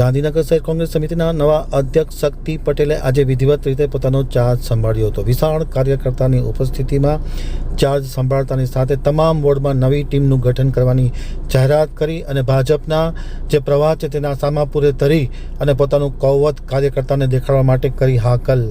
ગાંધીનગર શહેર કોંગ્રેસ સમિતિના નવા અધ્યક્ષ શક્તિ પટેલે આજે વિધિવત રીતે પોતાનો ચાર્જ સંભાળ્યો હતો। વિશાળ કાર્યકર્તાની ઉપસ્થિતિમાં ચાર્જ સંભાળતાની સાથે તમામ વોર્ડમાં નવી ટીમનું ગઠન કરવાની જાહેરાત કરી અને ભાજપના જે પ્રવાહ છે તેના સામાપુરે ધરી અને પોતાનું કૌવત કાર્યકર્તાને દેખાડવા માટે કરી હાકલ।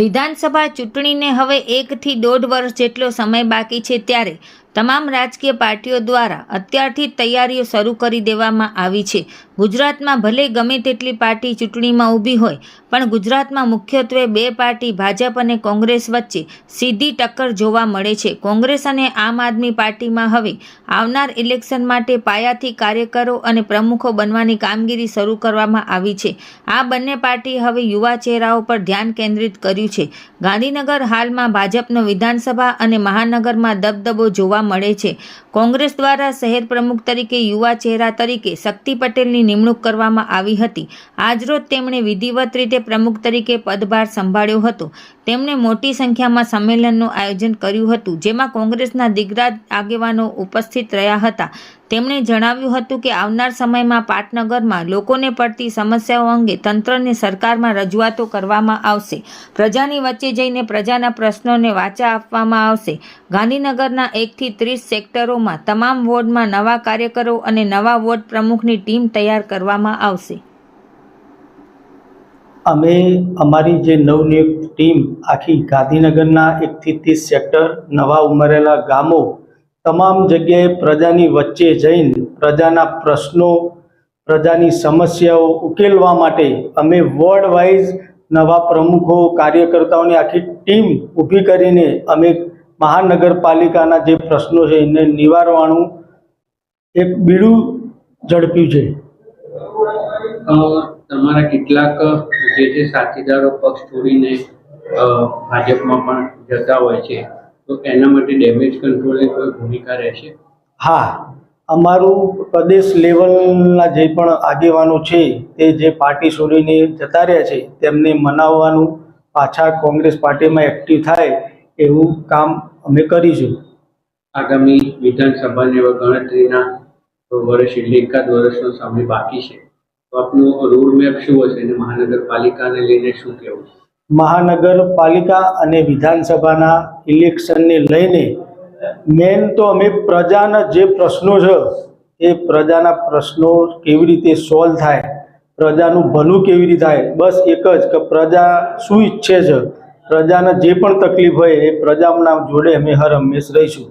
વિધાનસભા ચૂંટણીને હવે 1 થી 1.5 વર્ષ જેટલો સમય બાકી છે, ત્યારે તમામ રાજકીય પાર્ટીઓ દ્વારા અત્યારથી તૈયારીઓ શરૂ કરી દેવામાં આવી છે। ગુજરાતમાં ભલે ગમે તેટલી પાર્ટી ચૂંટણીમાં ઊભી હોય, પણ ગુજરાતમાં મુખ્યત્વે 2 પાર્ટી ભાજપ અને કોંગ્રેસ વચ્ચે સીધી ટક્કર જોવા મળે છે। કોંગ્રેસ અને આમ આદમી પાર્ટીમાં હવે આવનાર ઇલેક્શન માટે પાયાથી કાર્યકરો અને પ્રમુખો બનવાની કામગીરી શરૂ કરવામાં આવી છે। આ બંને પાર્ટી હવે યુવા ચહેરાઓ પર ધ્યાન કેન્દ્રિત કર્યું છે। ગાંધીનગર હાલમાં ભાજપનો વિધાનસભા અને મહાનગરમાં દબદબો જોવા મળે છે। કોંગ્રેસ દ્વારા શહેર પ્રમુખ તરીકે યુવા ચહેરા તરીકે શક્તિ પટેલની નિમણૂક કરવામાં આવી હતી। આજરોજ તેમણે વિધિવત રીતે પ્રમુખ તરીકે પદભાર સંભાળ્યો હતો। તેમણે મોટી સંખ્યામાં સંમેલનનું આયોજન કર્યું હતું, જેમાં કોંગ્રેસના દિગ્ગજ આગેવાનો ઉપસ્થિત રહ્યા હતા। તેમણે જણાવ્યું હતું કે આવનાર સમયમાં પાટનગરમાં લોકોને પડતી સમસ્યાઓ અંગે તંત્રને સરકારમાં રજૂઆતો કરવામાં આવશે। પ્રજાની વચ્ચે જઈને પ્રજાના પ્રશ્નોને વાચા આપવામાં આવશે। ગાંધીનગરના 1 થી 30 સેક્ટરોમાં તમામ વોર્ડમાં નવા કાર્યકરો અને નવા વોર્ડ પ્રમુખની ટીમ તૈયાર કરવામાં આવશે। અમે અમારી જે નવનિયુક્ત ટીમ આખી ગાંધીનગરના 1 થી 30 સેક્ટર, નવા ઉમરેલા ગામો, તમામ જગ્યાએ પ્રજાની વચ્ચે જઈને પ્રજાના પ્રશ્નો, પ્રજાની સમસ્યાઓ ઉકેલવા માટે અમે વોર્ડ વાઇઝ નવા પ્રમુખો, કાર્યકર્તાઓની આખી ટીમ ઊભી કરીને અમે મહાનગરપાલિકાના જે પ્રશ્નો છે એને નિવારવાનું એક બીડું ઝડપ્યું છે। તમારા કેટલાક જે સાથીદારો પક્ષ છોડીને ભાજપમાં પણ જતા હોય છે, તો એના માટે ડેમેજ કંટ્રોલની કોઈ ભૂમિકા રહેશે? હા, અમારું પ્રદેશ લેવલના જે પણ આગેવાનો છે તે જે પાર્ટી છોડીને જતા રહ્યા છે તેમને મનાવવાનું, પાછા કોંગ્રેસ પાર્ટીમાં એક્ટિવ થાય એવું કામ અમે કરીશું। આગામી વિધાનસભાની ગણતરીના વર્ષ એટલે 1 વર્ષનો સમય બાકી છે, તો આપનું રોડમેપ શું હશે અને મહાનગરપાલિકાને લઈને શું કહેવું? મહાનગરપાલિકા અને વિધાનસભાના ઇલેક્શનને લઈને મેન તો અમે પ્રજાના જે પ્રશ્નો છે એ પ્રજાના પ્રશ્નો કેવી રીતે સોલ્વ થાય, પ્રજાનું ભલું કેવી રીતે થાય, બસ એક જ કે પ્રજા શું ઈચ્છે છે, પ્રજાને જે પણ તકલીફ હોય એ પ્રજાના જોડે અમે હર હંમેશ રહીશું।